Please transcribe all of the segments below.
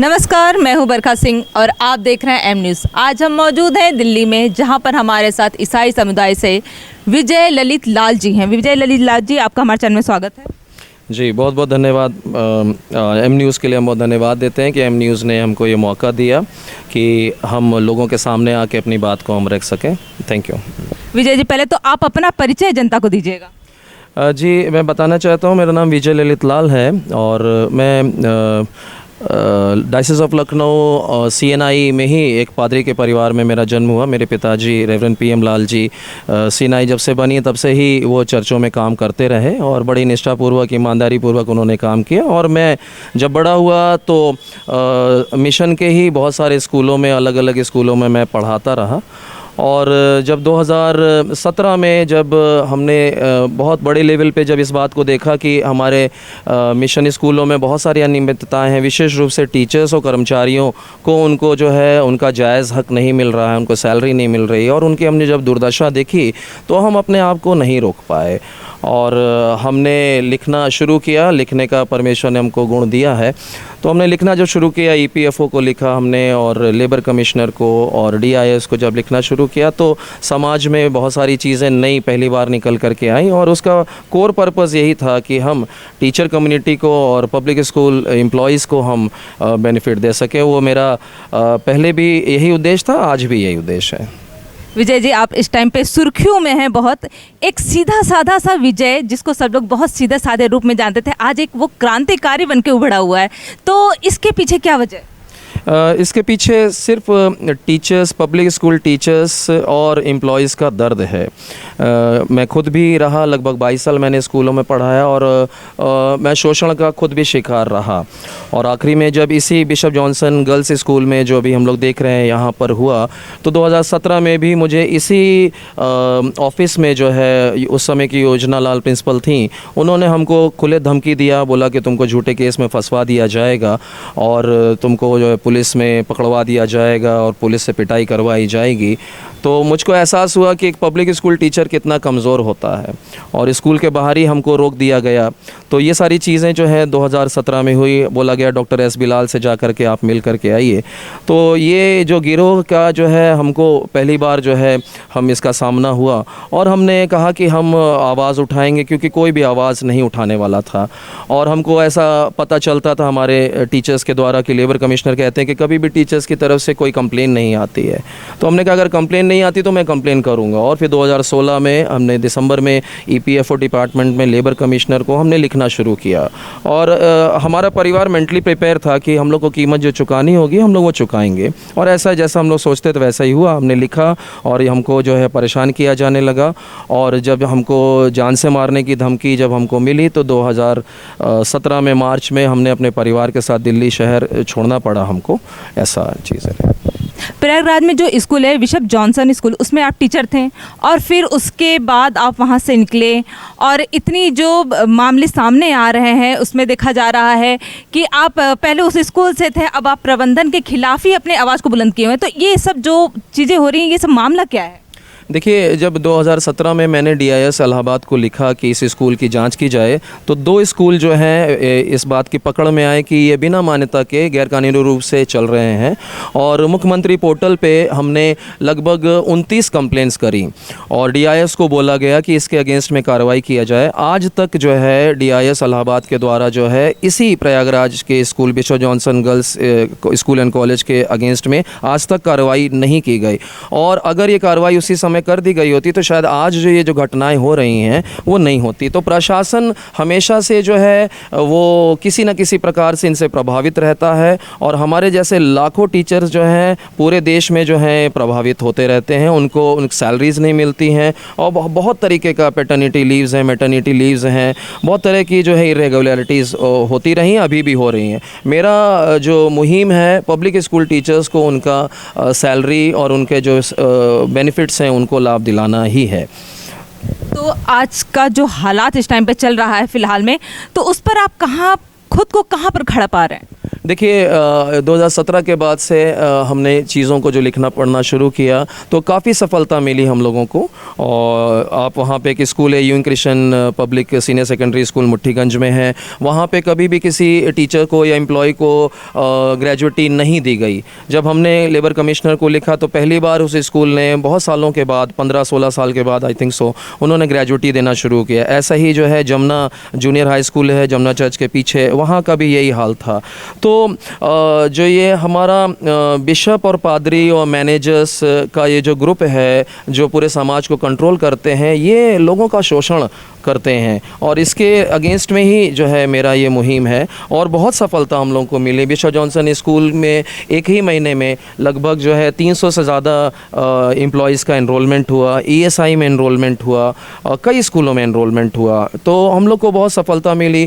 नमस्कार, मैं हूं बरखा सिंह और आप देख रहे हैं एम न्यूज़। आज हम मौजूद हैं दिल्ली में, जहां पर हमारे साथ ईसाई समुदाय से विजय ललित लाल जी हैं। विजय ललित लाल जी, आपका हमारे चैनल में स्वागत है। जी बहुत बहुत धन्यवाद। एम न्यूज़ के लिए हम बहुत धन्यवाद देते हैं कि एम न्यूज़ ने हमको ये मौका दिया कि हम लोगों के सामने आके अपनी बात को हम रख सकें। Thank you. विजय जी, पहले तो आप अपना परिचय जनता को दीजिएगा। जी मैं बताना चाहता हूँ, मेरा नाम विजय ललित लाल है और मैं डायसिस ऑफ लखनऊ CNI में ही एक पादरी के परिवार में मेरा जन्म हुआ। मेरे पिताजी reverend PM Lal ji CNI जब से बनी तब से ही वो चर्चों में काम करते रहे और बड़ी निष्ठापूर्वक ईमानदारी पूर्वक उन्होंने काम किया। और मैं जब बड़ा हुआ तो मिशन के ही बहुत सारे स्कूलों में, अलग अलग स्कूलों में मैं पढ़ाता रहा। और जब 2017 में जब हमने बहुत बड़े लेवल पे जब इस बात को देखा कि हमारे मिशन स्कूलों में बहुत सारी अनियमितताएं हैं, विशेष रूप से टीचर्स और कर्मचारियों को उनको जो है उनका जायज़ हक नहीं मिल रहा है, उनको सैलरी नहीं मिल रही है, और उनकी हमने जब दुर्दशा देखी तो हम अपने आप को नहीं रोक पाए और हमने लिखना शुरू किया। लिखने का परमेश्वर ने हमको गुण दिया है, तो हमने लिखना जो शुरू किया, EPFO को लिखा हमने और लेबर कमिश्नर को और DIS को जब लिखना शुरू किया तो समाज में बहुत सारी चीज़ें नई पहली बार निकल कर के आई। और उसका कोर पर्पज़ यही था कि हम टीचर कम्युनिटी को और पब्लिक स्कूल एम्प्लॉयज़ को हम बेनिफिट दे सकें। वो मेरा पहले भी यही उद्देश्य था, आज भी यही उद्देश्य है। विजय जी, आप इस टाइम पे सुर्खियों में हैं बहुत। एक सीधा साधा सा विजय, जिसको सब लोग बहुत सीधे साधे रूप में जानते थे, आज एक वो क्रांतिकारी बन के उभरा हुआ है। तो इसके पीछे क्या वजह है? इसके पीछे सिर्फ टीचर्स, पब्लिक स्कूल टीचर्स और एम्प्लॉयज़ का दर्द है। मैं खुद भी रहा, लगभग 22 साल मैंने स्कूलों में पढ़ाया और मैं शोषण का खुद भी शिकार रहा। और आखिरी में जब इसी बिशप जॉनसन गर्ल्स स्कूल में जो अभी हम लोग देख रहे हैं यहाँ पर हुआ, तो 2017 में भी मुझे इसी ऑफिस में जो है उस समय की योजना लाल प्रिंसिपल थी, उन्होंने हमको खुले धमकी दिया, बोला कि तुमको झूठे केस में फंसवा दिया जाएगा और तुमको जो है पुलिस में पकड़वा दिया जाएगा और पुलिस से पिटाई करवाई जाएगी। तो मुझको एहसास हुआ कि एक पब्लिक स्कूल टीचर कितना कमज़ोर होता है और स्कूल के बाहर ही हमको रोक दिया गया। तो ये सारी चीज़ें जो है 2017 में हुई। बोला गया डॉक्टर SB लाल से जा कर के आप मिल कर के आइए। तो ये जो गिरोह का जो है हमको पहली बार जो है हम इसका सामना हुआ और हमने कहा कि हम आवाज़ उठाएंगे, क्योंकि कोई भी आवाज़ नहीं उठाने वाला था। और हमको ऐसा पता चलता था हमारे टीचर्स के द्वारा कि लेबर कमिश्नर कहते हैं कि कभी भी टीचर्स की तरफ से कोई कंप्लेन नहीं आती है। तो हमने कहा अगर कंप्लेन नहीं आती तो मैं कंप्लेन करूंगा। और फिर 2016 में हमने दिसंबर में EPFO डिपार्टमेंट में लेबर कमिश्नर को हमने लिखना शुरू किया। और हमारा परिवार मेंटली प्रिपेयर था कि हम लोग को कीमत जो चुकानी होगी हम लोग वो चुकाएंगे। और ऐसा जैसा हम लोग सोचते थे वैसा ही हुआ। हमने लिखा और हमको जो है परेशान किया जाने लगा। और जब हमको जान से मारने की धमकी जब हमको मिली तो 2017 में मार्च में हमने अपने परिवार के साथ दिल्ली शहर छोड़ना पड़ा हमको। ऐसा चीज़ है। प्रयागराज में जो स्कूल है बिशप जॉनसन स्कूल, उसमें आप टीचर थे और फिर उसके बाद आप वहाँ से निकले और इतनी जो मामले सामने आ रहे हैं उसमें देखा जा रहा है कि आप पहले उस स्कूल से थे, अब आप प्रबंधन के खिलाफ ही अपने आवाज़ को बुलंद किए हुए हैं। तो ये सब जो चीज़ें हो रही हैं, ये सब मामला क्या है? देखिए, जब 2017 में मैंने DIS इलाहाबाद को लिखा कि इस स्कूल की जांच की जाए, तो 2 स्कूल जो हैं इस बात की पकड़ में आए कि ये बिना मान्यता के गैरकानूनी रूप से चल रहे हैं। और मुख्यमंत्री पोर्टल पे हमने लगभग 29 कंप्लेंट्स करी और DIS को बोला गया कि इसके अगेंस्ट में कार्रवाई किया जाए। आज तक जो है DIS इलाहाबाद के द्वारा जो है इसी प्रयागराज के school bishop Johnson girls school and college के अगेंस्ट में आज तक कार्रवाई नहीं की गई। और अगर ये कार्रवाई उसी समय कर दी गई होती तो शायद आज जो ये जो घटनाएं हो रही हैं वो नहीं होती। तो प्रशासन हमेशा से जो है वो किसी न किसी प्रकार से इनसे प्रभावित रहता है और हमारे जैसे लाखों टीचर्स जो हैं पूरे देश में जो हैं प्रभावित होते रहते हैं। उनको सैलरीज नहीं मिलती हैं और बहुत तरीके का पैटर्निटी लीव्स हैं, मैटर्निटी लीव्स हैं, बहुत तरह की जो है इरेगुलरिटीज़ होती रही हैं, अभी भी हो रही हैं। मेरा जो मुहिम है पब्लिक स्कूल टीचर्स को उनका सैलरी और उनके जो बेनिफिट्स हैं उनको लाभ दिलाना ही है। तो आज का जो हालात इस टाइम पे चल रहा है फिलहाल में, तो उस पर आप खुद को कहाँ पर खड़ा पा रहे हैं? देखिए 2017 के बाद से हमने चीज़ों को जो लिखना पढ़ना शुरू किया तो काफ़ी सफलता मिली हम लोगों को। और आप वहाँ पे एक स्कूल है यूं Christian public senior secondary school Mutthiganj में है, वहाँ पे कभी भी किसी टीचर को या एम्प्लॉय को ग्रेजुएटी नहीं दी गई। जब हमने लेबर कमिश्नर को लिखा तो पहली बार उस स्कूल ने बहुत सालों के बाद 15-16 साल के बाद आई थिंक सो उन्होंने ग्रेजुएटी देना शुरू किया। ऐसा ही जो है जमुना जूनियर हाई स्कूल है जमुना चर्च के पीछे, वहाँ का भी यही हाल था। तो जो ये हमारा बिशप और पादरी और मैनेजर्स का ये जो ग्रुप है जो पूरे समाज को कंट्रोल करते हैं, ये लोगों का शोषण करते हैं और इसके अगेंस्ट में ही जो है मेरा ये मुहिम है और बहुत सफलता हम लोगों को मिली। बिशप जॉनसन स्कूल में एक ही महीने में लगभग जो है 300 से ज़्यादा एम्प्लॉयज़ का एनरोलमेंट हुआ, ESI में एनरोलमेंट हुआ, कई स्कूलों में एनरोलमेंट हुआ। तो हम लोग को बहुत सफलता मिली।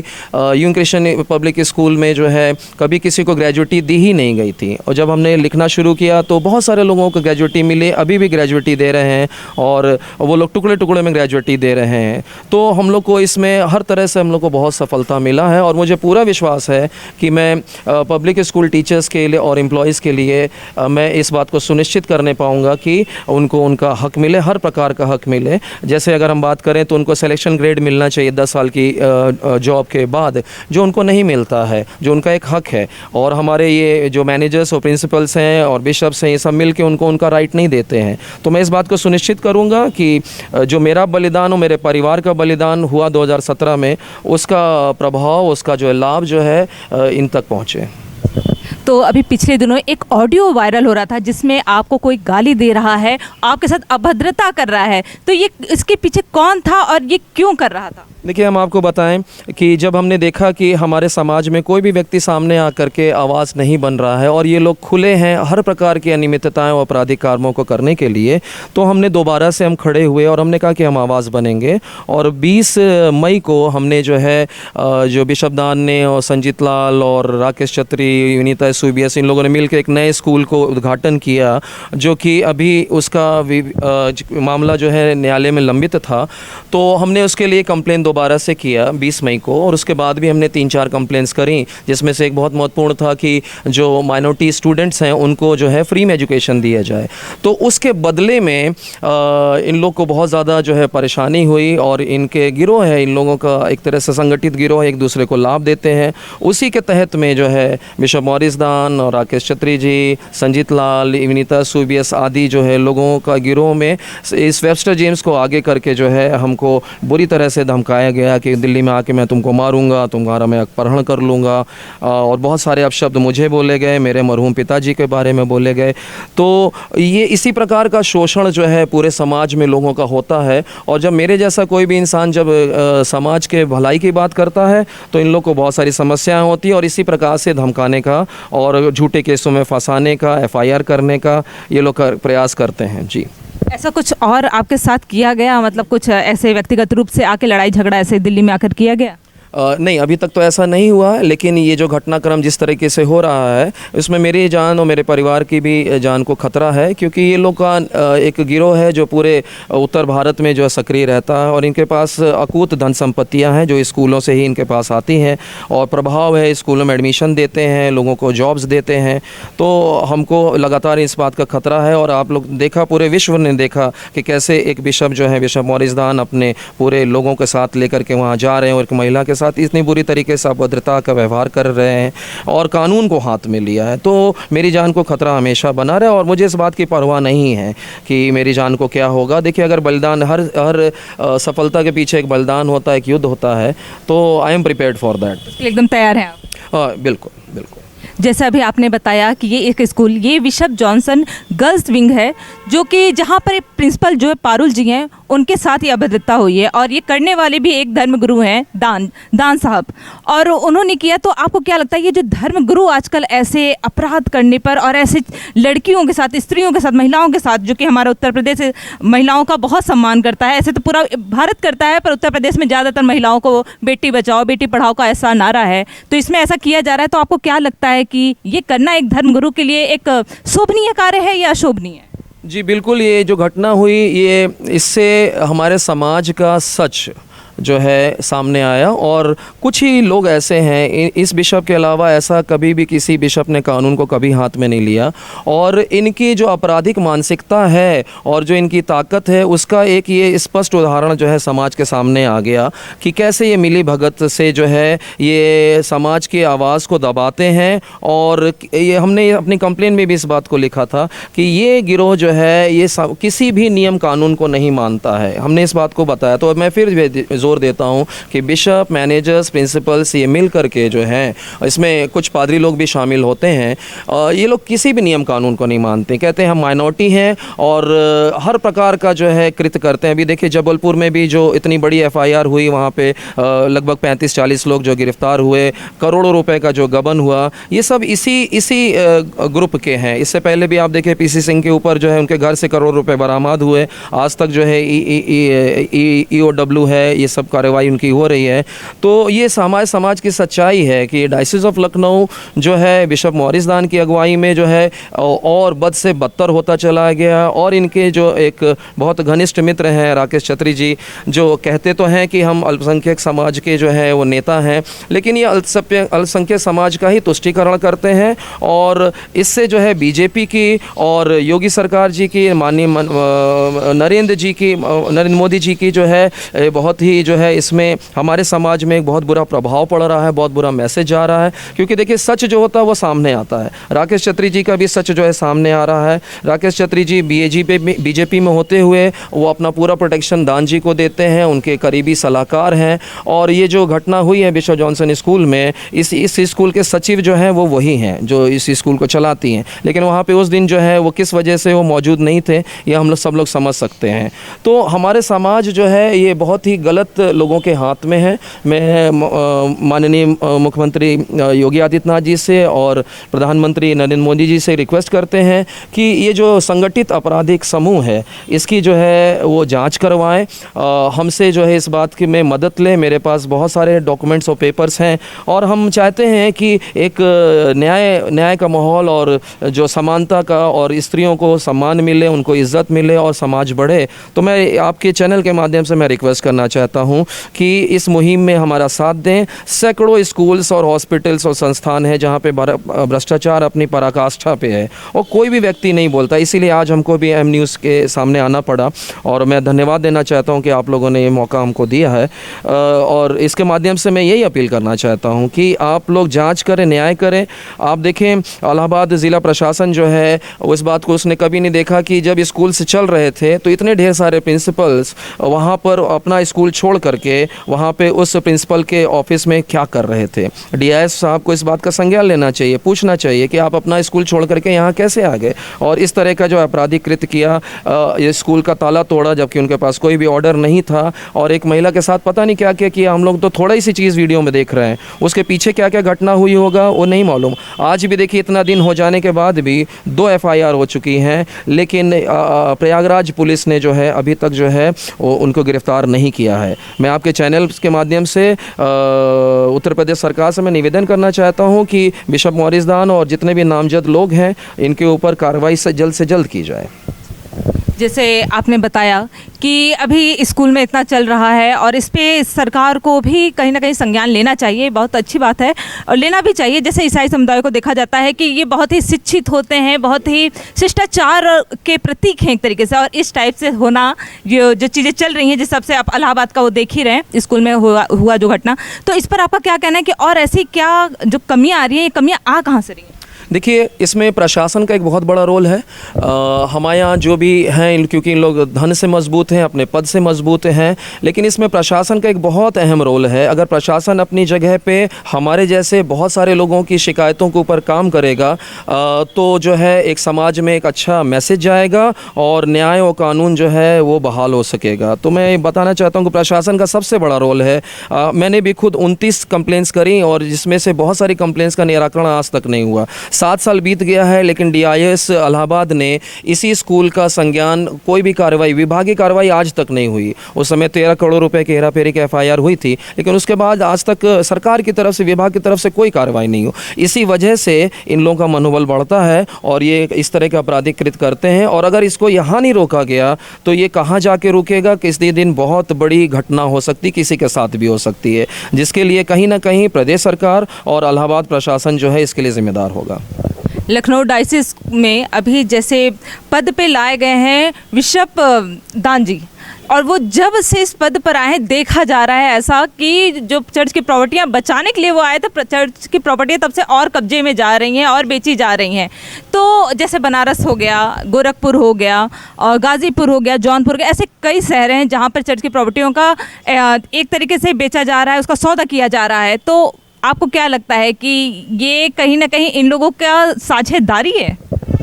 यूं क्रिश्चियन पब्लिक स्कूल में जो है कभी किसी को ग्रेजुएटी दी ही नहीं गई थी और जब हमने लिखना शुरू किया तो बहुत सारे लोगों को ग्रेजुएटी मिली, अभी भी ग्रेजुएटी दे रहे हैं और वो लोग टुकड़े टुकड़े में ग्रेजुएटी दे रहे हैं। तो हम लोग को इसमें हर तरह से हम लोग को बहुत सफलता मिला है और मुझे पूरा विश्वास है कि मैं पब्लिक स्कूल टीचर्स के लिए और एम्प्लॉयज़ के लिए मैं इस बात को सुनिश्चित करने पाऊँगा कि उनको उनका हक मिले, हर प्रकार का हक मिले। जैसे अगर हम बात करें तो उनको सिलेक्शन ग्रेड मिलना चाहिए 10 साल की जॉब के बाद, जो उनको नहीं मिलता है, जो उनका एक हक है। और हमारे ये जो मैनेजर्स और प्रिंसिपल्स हैं और बिशप्स हैं, ये सब मिल के उनको उनका राइट नहीं देते हैं। तो मैं इस बात को सुनिश्चित करूँगा कि जो मेरा बलिदान और मेरे परिवार का बलिदान हुआ 2017 में, उसका प्रभाव, उसका जो लाभ जो है इन तक पहुँचे। तो अभी पिछले दिनों एक ऑडियो वायरल हो रहा था जिसमें आपको कोई गाली दे रहा है, आपके साथ अभद्रता कर रहा है, तो ये इसके पीछे कौन था और ये क्यों कर रहा था? देखिए हम आपको बताएं कि जब हमने देखा कि हमारे समाज में कोई भी व्यक्ति सामने आकर के आवाज़ नहीं बन रहा है और ये लोग खुले हैं हर प्रकार की अनियमितताएं और आपराधिक कामों को करने के लिए, तो हमने दोबारा से हम खड़े हुए और हमने कहा कि हम आवाज़ बनेंगे। और 20 मई को हमने जो है जो बिशप दान ने और संजीत लाल और राकेश छत्री, विनीता सुबियस, इन लोगों ने मिलकर एक नए स्कूल को उद्घाटन किया, जो कि अभी उसका मामला जो है न्यायालय में लंबित था। तो हमने उसके लिए कंप्लेन दोबारा से किया 20 मई को और उसके बाद भी हमने 3-4 कंप्लेंट्स करी, जिसमें से एक बहुत महत्वपूर्ण था कि जो माइनॉरिटी स्टूडेंट्स हैं उनको जो है फ्री में एजुकेशन दिया जाए। तो उसके बदले में इन लोग को बहुत ज़्यादा जो है परेशानी हुई और इनके गिरोह है, इन लोगों का एक तरह से संगठित गिरोह एक दूसरे को लाभ देते हैं। उसी के तहत में जो है बिशप मॉरिस दान और राकेश छत्री जी, संजीत लाल, विनीता सुबियस आदि जो है लोगों का गिरोह में इस वेबस्टर जेम्स को आगे करके जो है हमको बुरी तरह से धमकाया गया कि दिल्ली में आके मैं तुमको मारूंगा, तुम्हारा मैं अपहरण कर लूँगा, और बहुत सारे अपशब्द मुझे बोले गए, मेरे मरहूम पिताजी के बारे में बोले गए। तो ये इसी प्रकार का शोषण जो है पूरे समाज में लोगों का होता है और जब मेरे जैसा कोई भी इंसान जब समाज के भलाई की बात करता है तो इन लोग को बहुत सारी समस्याएं होती हैं और इसी प्रकार से धमकाने का और झूठे केसों में फंसाने का, FIR करने का ये लोग प्रयास करते हैं। जी, ऐसा कुछ और आपके साथ किया गया, मतलब कुछ ऐसे व्यक्तिगत रूप से आके लड़ाई झगड़ा ऐसे दिल्ली में आकर किया गया? नहीं, अभी तक तो ऐसा नहीं हुआ, लेकिन ये जो घटनाक्रम जिस तरीके से हो रहा है इसमें मेरी जान और मेरे परिवार की भी जान को खतरा है, क्योंकि ये लोग का एक गिरोह है जो पूरे उत्तर भारत में जो है सक्रिय रहता है और इनके पास अकूत धन संपत्तियां हैं जो स्कूलों से ही इनके पास आती हैं और प्रभाव है, स्कूलों में एडमिशन देते हैं, लोगों को जॉब्स देते हैं। तो हमको लगातार इस बात का खतरा है और आप लोग देखा, पूरे विश्व ने देखा कि कैसे एक बिशप जो है बिशप मॉरिस दान अपने पूरे लोगों के साथ लेकर के वहाँ जा रहे हैं और एक महिला के साथ इतनी बुरी तरीके से अभद्रता का व्यवहार कर रहे हैं और कानून को हाथ में लिया है। तो मेरी जान को खतरा हमेशा बना रहे और मुझे इस बात की परवाह नहीं है कि मेरी जान को क्या होगा। देखिए, अगर बलिदान हर सफलता के पीछे एक बलिदान होता है, एक युद्ध होता है, तो I am prepared for that. एकदम तैयार हैं आप? हाँ, बिल्कुल बिल्कुल। जैसे अभी आपने बताया कि ये एक स्कूल, ये बिशप जॉनसन गर्ल्स विंग है, जो कि जहाँ पर प्रिंसिपल जो है पारुल जी हैं, उनके साथ ये अभद्रता हुई है और ये करने वाले भी एक धर्मगुरु हैं, दान साहब, और उन्होंने किया। तो आपको क्या लगता है ये जो धर्मगुरु आजकल ऐसे अपराध करने पर और ऐसे लड़कियों के साथ, स्त्रियों के साथ, महिलाओं के साथ, जो कि हमारा उत्तर प्रदेश महिलाओं का बहुत सम्मान करता है, ऐसे तो पूरा भारत करता है पर उत्तर प्रदेश में ज़्यादातर महिलाओं को बेटी बचाओ बेटी पढ़ाओ का ऐसा नारा है, तो इसमें ऐसा किया जा रहा है। तो आपको क्या लगता है कि ये करना एक धर्मगुरु के लिए एक शोभनीय कार्य है या अशोभनीय? जी बिल्कुल, ये जो घटना हुई, ये इससे हमारे समाज का सच जो है सामने आया। और कुछ ही लोग ऐसे हैं, इस बिशप के अलावा ऐसा कभी भी किसी बिशप ने कानून को कभी हाथ में नहीं लिया, और इनकी जो आपराधिक मानसिकता है और जो इनकी ताकत है उसका एक ये स्पष्ट उदाहरण जो है समाज के सामने आ गया कि कैसे ये मिली भगत से जो है ये समाज की आवाज़ को दबाते हैं। और ये हमने अपनी कंप्लेन में भी इस बात को लिखा था कि ये गिरोह जो है ये किसी भी नियम कानून को नहीं मानता है, हमने इस बात को बताया। तो मैं फिर जोर देता हूँ कि बिशप, मैनेजर्स, प्रिंसिपल्स ये मिल करके जो हैं, इसमें कुछ पादरी लोग भी शामिल होते हैं, ये लोग किसी भी नियम कानून को नहीं मानते, कहते हैं हम माइनॉरिटी हैं और हर प्रकार का जो है कृत्य करते हैं। अभी देखिए जबलपुर में भी जो इतनी बड़ी FIR हुई, वहाँ पे लगभग 35-40 लोग जो गिरफ्तार हुए, करोड़ों रुपए का जो गबन हुआ, ये सब इसी ग्रुप के हैं। इससे पहले भी आप देखिए PC सिंह के ऊपर जो है उनके घर से करोड़ रुपए बरामद हुए, आज तक जो है EOW है, ये सब कार्रवाई उनकी हो रही है। तो ये समाज की सच्चाई है कि डायसिस ऑफ लखनऊ जो है बिशप मॉरिस दान की अगुवाई में जो है और बद से बदतर होता चला गया। और इनके जो एक बहुत घनिष्ठ मित्र हैं राकेश छत्री जी, जो कहते तो हैं कि हम अल्पसंख्यक समाज के जो है वो नेता हैं, लेकिन ये अल्पसंख्यक समाज का ही तुष्टीकरण करते हैं। और इससे जो है BJP की और योगी सरकार जी की, माननीय नरेंद्र मोदी जी की जो है बहुत ही जो है इसमें हमारे समाज में एक बहुत बुरा प्रभाव पड़ रहा है, बहुत बुरा मैसेज जा रहा है। क्योंकि देखिए सच जो होता है वो सामने आता है। राकेश छत्री जी का भी सच जो है सामने आ रहा है। राकेश छत्री जी BJP में होते हुए वो अपना पूरा प्रोटेक्शन दान जी को देते हैं, उनके करीबी सलाहकार हैं। और ये जो घटना हुई है बिशप जॉनसन स्कूल में, इस स्कूल के सचिव जो हैं वो वही हैं जो इस स्कूल को चलाती हैं, लेकिन वहाँ पे उस दिन जो है वो किस वजह से वो मौजूद नहीं थे ये हम लोग सब लोग समझ सकते हैं। तो हमारे समाज जो है ये बहुत ही गलत लोगों के हाथ में है। मैं माननीय मुख्यमंत्री योगी आदित्यनाथ जी से और प्रधानमंत्री नरेंद्र मोदी जी से रिक्वेस्ट करते हैं कि ये जो संगठित आपराधिक समूह है इसकी जो है वो जांच करवाएं, हमसे जो है इस बात की में मदद लें। मेरे पास बहुत सारे डॉक्यूमेंट्स और पेपर्स हैं और हम चाहते हैं कि एक न्याय का माहौल और जो समानता का और स्त्रियों को सम्मान मिले, उनको इज्जत मिले और समाज बढ़े। तो मैं आपके चैनल के माध्यम से मैं रिक्वेस्ट करना चाहता हूं कि इस मुहिम में हमारा साथ दें। सैकड़ों स्कूल्स और हॉस्पिटल्स और संस्थान हैं जहां पे भ्रष्टाचार अपनी पराकाष्ठा पे है और कोई भी व्यक्ति नहीं बोलता, इसीलिए आज हमको भी M न्यूज़ के सामने आना पड़ा। और मैं धन्यवाद देना चाहता हूं कि आप लोगों ने ये मौका हमको दिया है। और इसके माध्यम से मैं यही अपील करना चाहता हूं कि आप लोग जांच करें, न्याय करें। आप देखें इलाहाबाद ज़िला प्रशासन जो है उस बात को उसने कभी नहीं देखा कि जब स्कूल से चल रहे थे तो इतने ढेर सारे प्रिंसिपल्स वहाँ पर अपना स्कूल छोड़ करके वहाँ पे उस प्रिंसिपल के ऑफिस में क्या कर रहे थे। DIS साहब को इस बात का संज्ञान लेना चाहिए, पूछना चाहिए कि आप अपना स्कूल छोड़ करके यहाँ कैसे आ गए। और इस तरह का जो आपराधिक कृत्य किया, ये स्कूल का ताला तोड़ा जबकि उनके पास कोई भी ऑर्डर नहीं था, और एक महिला के साथ पता नहीं क्या क्या किया। हम लोग तो थोड़ा ही सी चीज़ वीडियो में देख रहे हैं, उसके पीछे क्या क्या घटना हुई होगा वो नहीं मालूम। आज भी देखिए इतना दिन हो जाने के बाद भी 2 FIR हो चुकी हैं, लेकिन प्रयागराज पुलिस ने जो है अभी तक जो है वो उनको गिरफ्तार नहीं किया है। मैं आपके चैनल के माध्यम से उत्तर प्रदेश सरकार से मैं निवेदन करना चाहता हूं कि बिशप मॉरिस दान और जितने भी नामजद लोग हैं इनके ऊपर कार्रवाई से जल्द की जाए। जैसे आपने बताया कि अभी स्कूल में इतना चल रहा है और इस पे सरकार को भी कहीं ना कहीं संज्ञान लेना चाहिए, बहुत अच्छी बात है और लेना भी चाहिए। जैसे ईसाई समुदाय को देखा जाता है कि ये बहुत ही शिक्षित होते हैं, बहुत ही शिष्टाचार के प्रतीक हैं एक तरीके से, और इस टाइप से होना जो चीज़ें चल रही हैं, जिस सबसे आप इलाहाबाद का वो देख ही रहे हैं स्कूल में हुआ जो घटना, तो इस पर आपका क्या कहना है कि और ऐसी क्या जो कमियाँ आ रही हैं, ये कमियाँ आ कहाँ से रही हैं? देखिए इसमें प्रशासन का एक बहुत बड़ा रोल है। हमारे यहाँ जो भी हैं, क्योंकि इन लोग धन से मजबूत हैं, अपने पद से मजबूत हैं, लेकिन इसमें प्रशासन का एक बहुत अहम रोल है। अगर प्रशासन अपनी जगह पे हमारे जैसे बहुत सारे लोगों की शिकायतों के ऊपर काम करेगा तो जो है एक समाज में एक अच्छा मैसेज जाएगा और न्याय और कानून जो है वो बहाल हो सकेगा। तो मैं बताना चाहता हूँ कि प्रशासन का सबसे बड़ा रोल है। मैंने भी खुद 29 कंप्लेंट्स करी और जिसमें से बहुत सारी कंप्लेंट्स का निराकरण आज तक नहीं हुआ। 7 साल बीत गया है, लेकिन DIS इलाहाबाद ने इसी स्कूल का संज्ञान, कोई भी कार्रवाई, विभागीय कार्रवाई आज तक नहीं हुई। उस समय 13 करोड़ रुपए की हेराफेरी की FIR हुई थी, लेकिन उसके बाद आज तक सरकार की तरफ से, विभाग की तरफ से कोई कार्रवाई नहीं हो। इसी वजह से इन लोगों का मनोबल बढ़ता है और ये इस तरह का अपराधिक कृत्य करते हैं। और अगर इसको यहाँ नहीं रोका गया तो ये कहाँ जाके रुकेगा? किसी दिन बहुत बड़ी घटना हो सकती, किसी के साथ भी हो सकती है, जिसके लिए कहीं ना कहीं प्रदेश सरकार और इलाहाबाद प्रशासन जो है इसके लिए जिम्मेदार होगा। लखनऊ डायसिस में अभी जैसे पद पे लाए गए हैं विशप दान जी, और वो जब से इस पद पर आए हैं देखा जा रहा है ऐसा कि जो चर्च की प्रॉपर्टियां बचाने के लिए वो आए थे, चर्च की प्रॉपर्टियां तब से और कब्जे में जा रही हैं और बेची जा रही हैं। तो जैसे बनारस हो गया, गोरखपुर हो गया, और गाज़ीपुर हो गया, जौनपुर हो गया, ऐसे कई शहर हैं जहां पर चर्च की प्रॉपर्टियों का एक तरीके से बेचा जा रहा है, उसका सौदा किया जा रहा है। तो आपको क्या लगता है कि ये कहीं ना कहीं इन लोगों का साझेदारी है?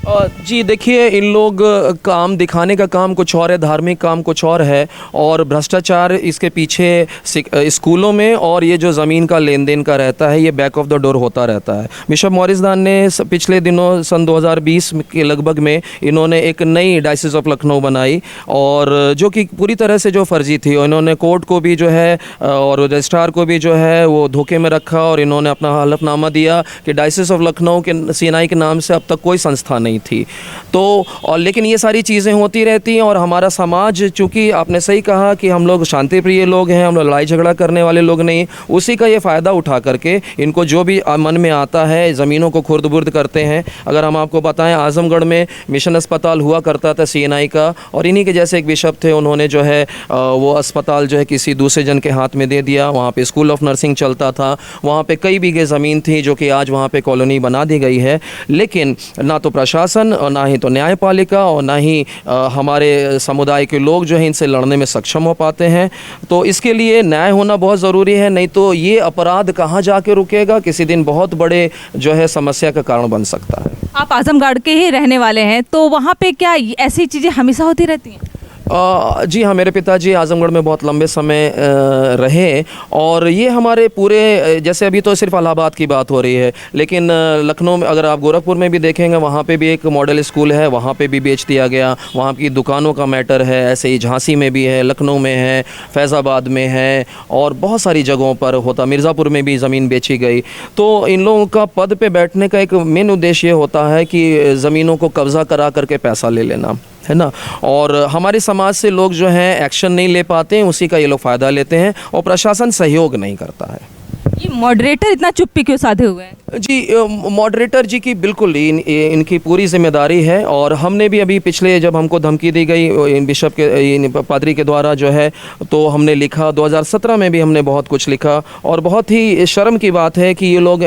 जी देखिए, इन लोग काम दिखाने का काम कुछ और है, धार्मिक काम कुछ और है, और भ्रष्टाचार इसके पीछे स्कूलों में और ये जो ज़मीन का लेन देन का रहता है, ये बैक ऑफ द डोर होता रहता है। बिशप मॉरिस दान ने पिछले दिनों सन 2020 के लगभग में इन्होंने एक नई डायसिस ऑफ लखनऊ बनाई, और जो कि पूरी तरह से जो फर्जी थी। इन्होंने कोर्ट को भी जो है और रजिस्ट्रार को भी जो है वो धोखे में रखा, और इन्होंने अपना हलफनामा दिया कि डायसिस ऑफ लखनऊ के CNI के नाम से अब तक कोई संस्था नहीं थी। तो और लेकिन ये सारी चीज़ें होती रहती हैं, और हमारा समाज, चूँकि आपने सही कहा कि हम लोग शांति प्रिय लोग हैं, हम लोग लड़ाई झगड़ा करने वाले लोग नहीं, उसी का ये फ़ायदा उठा करके इनको जो भी मन में आता है ज़मीनों को खुर्द बुर्द करते हैं। अगर हम आपको बताएं, आजमगढ़ में मिशन अस्पताल हुआ करता था CNI का, और इन्हीं के जैसे एक बिशप थे, उन्होंने जो है वो अस्पताल जो है किसी दूसरे जन के हाथ में दे दिया। वहाँ पे स्कूल ऑफ नर्सिंग चलता था, वहाँ पे कई बीघे ज़मीन थी जो कि आज वहाँ पे कॉलोनी बना दी गई है। लेकिन ना तो प्रशासन और ना ही तो न्यायपालिका और ना ही हमारे समुदाय के लोग जो है इनसे लड़ने में सक्षम हो पाते हैं। तो इसके लिए न्याय होना बहुत ज़रूरी है, नहीं तो ये अपराध कहाँ जाके रुकेगा, किसी दिन बहुत बड़े जो है समस्या का कारण बन सकता है। आप आजमगढ़ के ही रहने वाले हैं, तो वहाँ पे क्या ऐसी चीज़ें हमेशा होती रहती हैं? जी हाँ, मेरे पिताजी आजमगढ़ में बहुत लंबे समय रहे, और ये हमारे पूरे, जैसे अभी तो सिर्फ इलाहाबाद की बात हो रही है, लेकिन लखनऊ में अगर आप गोरखपुर में भी देखेंगे, वहाँ पे भी एक मॉडल स्कूल है, वहाँ पे भी बेच दिया गया। वहाँ की दुकानों का मैटर है, ऐसे ही झांसी में भी है, लखनऊ में है, फैज़ाबाद में है, और बहुत सारी जगहों पर होता, मिर्ज़ापुर में भी ज़मीन बेची गई। तो इन लोगों का पद पे बैठने का एक मेन उद्देश्य ये होता है कि ज़मीनों को कब्ज़ा करा करके पैसा ले लेना, है ना। और हमारे समाज से लोग जो हैं एक्शन नहीं ले पाते हैं, उसी का ये लोग फ़ायदा लेते हैं, और प्रशासन सहयोग नहीं करता है। ये मॉडरेटर इतना चुप्पी क्यों साधे हुए हैं? जी, मॉडरेटर जी की बिल्कुल इनकी पूरी जिम्मेदारी है, और हमने भी अभी पिछले, जब हमको धमकी दी गई बिशप के पादरी के द्वारा जो है, तो हमने लिखा 2017 में भी हमने बहुत कुछ लिखा। और बहुत ही शर्म की बात है कि ये लोग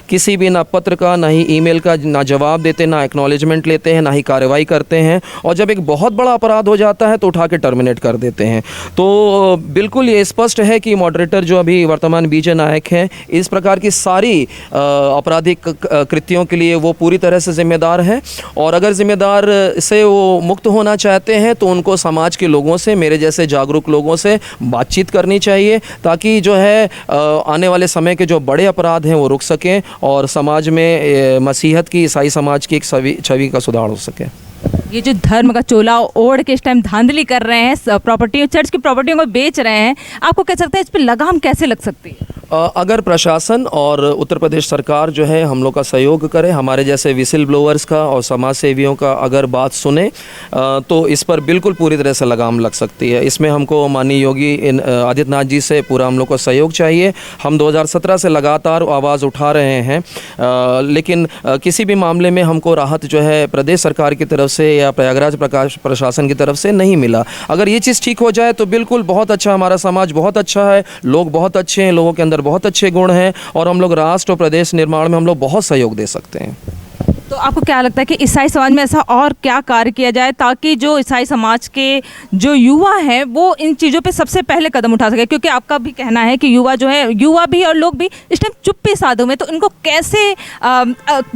किसी भी ना पत्र का, ना ही ईमेल का ना जवाब देते, ना एक्नॉलेजमेंट लेते हैं, ना ही कार्रवाई करते हैं, और जब एक बहुत बड़ा अपराध हो जाता है तो उठा के टर्मिनेट कर देते हैं। तो बिल्कुल ये स्पष्ट है कि मॉडरेटर जो अभी वर्तमान BJ नायक हैं, इस प्रकार की सारी आपराधिक कृत्यों के लिए वो पूरी तरह से जिम्मेदार है। और अगर जिम्मेदार से वो मुक्त होना चाहते हैं तो उनको समाज के लोगों से, मेरे जैसे जागरूक लोगों से बातचीत करनी चाहिए, ताकि जो है आने वाले समय के जो बड़े अपराध हैं वो रुक सकें, और समाज में मसीहत की, ईसाई समाज की एक छवि का सुधार हो सके। ये जो धर्म का चोला ओढ़ के इस टाइम धांधली कर रहे हैं, प्रॉपर्टियों, चर्च की प्रॉपर्टियों को बेच रहे हैं, आपको क्या लगता है इस पर लगाम कैसे लग सकती है? अगर प्रशासन और उत्तर प्रदेश सरकार जो है हम लोग का सहयोग करे, हमारे जैसे विसिल ब्लोअर्स का और समाज सेवियों का अगर बात सुने, तो इस पर बिल्कुल पूरी तरह से लगाम लग सकती है। इसमें हमको माननीय योगी आदित्यनाथ जी से पूरा हम लोग को सहयोग चाहिए। हम 2017 से लगातार आवाज़ उठा रहे हैं, लेकिन किसी भी मामले में हमको राहत जो है प्रदेश सरकार की तरफ से या प्रयागराज प्रशासन की तरफ से नहीं मिला। अगर ये चीज़ ठीक हो जाए तो बिल्कुल बहुत अच्छा, हमारा समाज बहुत अच्छा है, लोग बहुत अच्छे हैं, लोगों के अंदर बहुत अच्छे गुण हैं, और हम लोग राष्ट्र और प्रदेश निर्माण में हम लोग बहुत सहयोग दे सकते हैं। तो आपको क्या लगता है कि ईसाई समाज में ऐसा और क्या कार्य किया जाए ताकि जो ईसाई समाज के जो युवा हैं वो इन चीज़ों पे सबसे पहले कदम उठा सके? क्योंकि आपका भी कहना है कि युवा जो है, युवा भी और लोग भी इस टाइम चुप्पी साधु में, तो इनको कैसे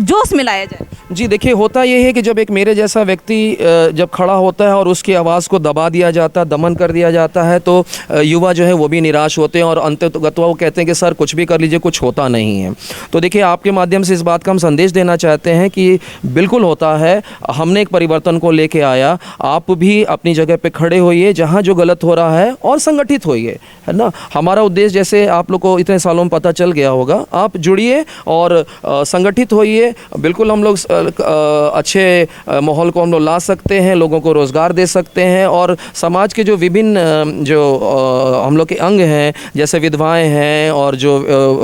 जोश में लाया जाए? जी देखिए, होता ये है कि जब एक मेरे जैसा व्यक्ति जब खड़ा होता है और उसकी आवाज़ को दबा दिया जाता है, दमन कर दिया जाता है, तो युवा जो है वो भी निराश होते हैं और अंततः वो कहते हैं कि सर कुछ भी कर लीजिए, कुछ होता नहीं है। तो देखिए, आपके माध्यम से इस बात का हम संदेश देना चाहते हैं कि बिल्कुल होता है, हमने एक परिवर्तन को लेके आया, आप भी अपनी जगह पे खड़े होइए जहाँ जो गलत हो रहा है और संगठित होइए, है ना। हमारा उद्देश्य जैसे आप लोग को इतने सालों में पता चल गया होगा, आप जुड़िए और संगठित होइए। बिल्कुल हम लोग अच्छे माहौल को हम लोग ला सकते हैं, लोगों को रोज़गार दे सकते हैं और समाज के जो विभिन्न जो हम लोग के अंग हैं, जैसे विधवाएं हैं और जो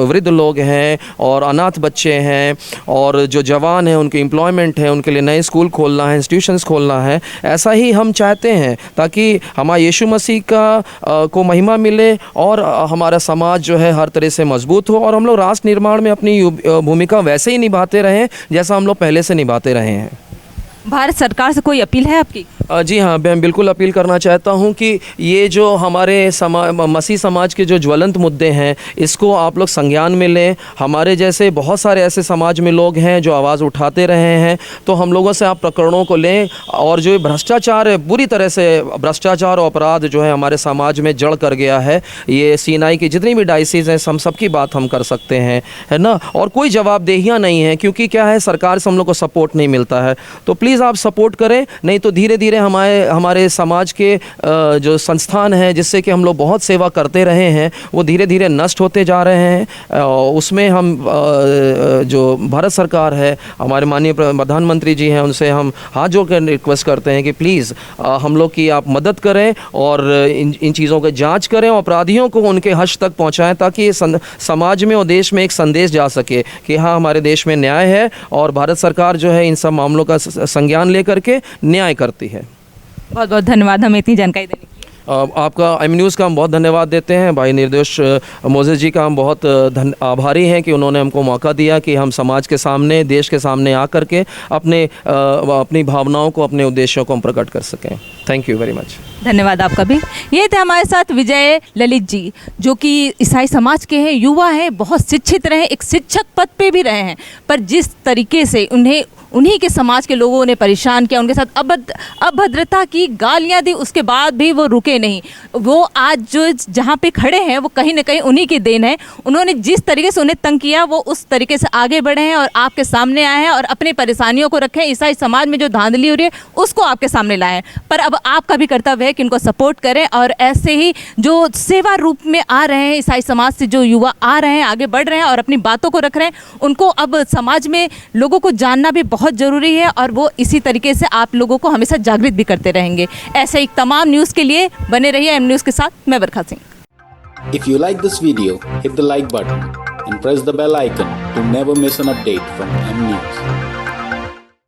वृद्ध लोग हैं और अनाथ बच्चे हैं और जो जवान हैं, उनके एम्प्लॉयमेंट है, उनके लिए नए स्कूल खोलना है, इंस्टीट्यूशंस खोलना है, ऐसा ही हम चाहते हैं ताकि हमारा यीशु मसीह का को महिमा मिले और हमारा समाज जो है हर तरह से मजबूत हो और हम लोग राष्ट्र निर्माण में अपनी भूमिका वैसे ही निभाते रहें जैसा हम लोग पहले से निभाते रहे हैं। भारत सरकार से कोई अपील है आपकी? जी हाँ, मैं बिल्कुल अपील करना चाहता हूँ कि ये जो हमारे मसीह समाज के जो ज्वलंत मुद्दे हैं, इसको आप लोग संज्ञान में लें। हमारे जैसे बहुत सारे ऐसे समाज में लोग हैं जो आवाज़ उठाते रहे हैं, तो हम लोगों से आप प्रकरणों को लें और जो भ्रष्टाचार है, बुरी तरह से भ्रष्टाचार और अपराध जो है हमारे समाज में जड़ कर गया है, ये सीनाई की जितनी भी डायसिस हैं, हम सबकी बात हम कर सकते हैं, है ना। और कोई जवाबदेहियाँ नहीं है, क्योंकि क्या है, सरकार से हम लोग को सपोर्ट नहीं मिलता है। तो प्लीज़ आप सपोर्ट करें, नहीं तो धीरे धीरे हमारे समाज के जो संस्थान हैं जिससे कि हम लोग बहुत सेवा करते रहे हैं, वो धीरे धीरे नष्ट होते जा रहे हैं। उसमें हम जो भारत सरकार है, हमारे माननीय प्रधानमंत्री जी हैं, उनसे हम हाथ जोड़ कर रिक्वेस्ट करते हैं कि प्लीज़ हम लोग की आप मदद करें और इन चीज़ों की जांच करें और अपराधियों को उनके हश तक पहुंचाएं, ताकि समाज में और देश में एक संदेश जा सके कि हाँ, हमारे देश में न्याय है और भारत सरकार जो है इन सब मामलों का संज्ञान लेकर के न्याय करती है। बहुत बहुत धन्यवाद हमें इतनी जानकारी देने के लिए। आपका एम न्यूज़ का हम बहुत धन्यवाद देते हैं। भाई निर्दोष मोजेस जी का हम बहुत आभारी हैं कि उन्होंने हमको मौका दिया कि हम समाज के सामने, देश के सामने आकर के अपनी भावनाओं को, अपने उद्देश्यों को हम प्रकट कर सकें। Thank you very much. धन्यवाद आपका भी। ये थे हमारे साथ विजय ललित जी, जो कि ईसाई समाज के हैं, युवा हैं, बहुत शिक्षित रहे, एक शिक्षक पद पे भी रहे हैं, पर जिस तरीके से उन्हीं के समाज के लोगों ने परेशान किया, उनके साथ अभद्रता की, गालियां दी, उसके बाद भी वो रुके नहीं। वो आज जो जहाँ पे खड़े हैं वो कहीं ना कहीं उन्हीं की देन है। उन्होंने जिस तरीके से उन्हें तंग किया, वो उस तरीके से आगे बढ़े हैं और आपके सामने आए हैं और अपनी परेशानियों को रखे हैं। ईसाई समाज में जो धांधली हो रही है उसको आपके सामने लाए हैं। पर अब आपका भी कर्तव्य है कि इनको सपोर्ट करें और ऐसे ही जो सेवा रूप में आ रहे हैं, ईसाई समाज से जो युवा आ रहे हैं, आगे बढ़ रहे हैं और अपनी बातों को रख रहे हैं, उनको अब समाज में लोगों को जानना भी बहुत ज़रूरी है और वो इसी तरीके से आप लोगों को हमेशा जागृत भी करते रहेंगे। ऐसे ही तमाम न्यूज़ के लिए बने रहिए एम न्यूज़ के साथ। मैं बरखा Singh. If you like this video, hit the like button and press the bell icon to never miss an update from M News.